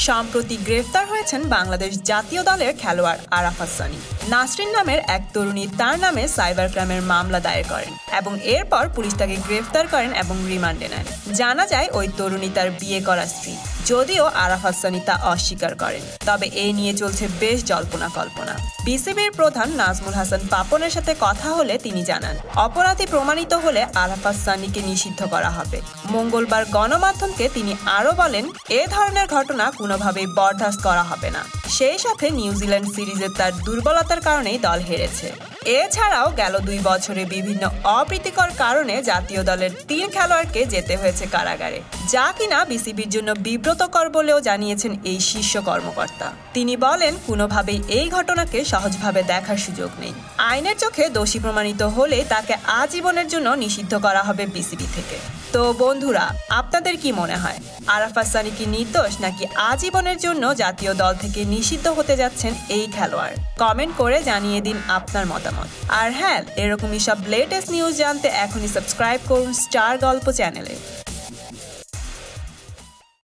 সম্প্রতি গ্রেফতার হয়েছেন বাংলাদেশ জাতীয় দলের খেলোয়াড় আরাফাত সানি। নাসরিন নামের এক তরুণী তার নামে সাইবার ক্রাইমের মামলা দায়ের করেন এবং এরপর পুলিশ তাকে গ্রেফতার করেন এবং রিমান্ডে নেন। জানা যায় ওই তরুণী তার বিয়ে করা স্ত্রী, যদিও আরাফাত সানি তা অস্বীকার করেন। তবে এই নিয়ে চলছে বেশ জল্পনা কল্পনা। বিসিবির প্রধান নাজমুল হাসান পাপনের সাথে কথা হলে তিনি জানান, অপরাধী প্রমাণিত হলে আরাফাত সানিকে নিষিদ্ধ করা হবে। মঙ্গলবার গণমাধ্যমকে তিনি আরও বলেন, এ ধরনের ঘটনা কোনোভাবেই বরদাস্ত করা হবে না। সেই সাথে নিউজিল্যান্ড সিরিজে তার দুর্বলতার কারণেই দল হেরেছে। এছাড়াও গেল 2 বছরে বিভিন্ন অপ্রীতিকর কারণে জাতীয় দলের 3 খেলোয়াড়কে যেতে হয়েছে কারাগারে, যা কিনা বিসিবির জন্য বিব্রতকর বলেও জানিয়েছেন এই শীর্ষ কর্মকর্তা। তিনি বলেন, কোনোভাবেই এই ঘটনাকে সহজভাবে দেখার সুযোগ নেই। আইনের চোখে দোষী প্রমাণিত হলে তাকে আজীবনের জন্য নিষিদ্ধ করা হবে বিসিবি থেকে। তো বন্ধুরা, আপনাদের কি মনে হয়, আরাফাত সানি কি নির্দোষ নাকি আজীবনের জন্য জাতীয় দল থেকে নিষিদ্ধ হতে যাচ্ছেন এই খেলোয়াড়? কমেন্ট করে জানিয়ে দিন আপনার মতামত। আর হ্যাঁ, এরকমই সব লেটেস্ট নিউজ জানতে এখনই সাবস্ক্রাইব করুন স্টার গল্প চ্যানেলে।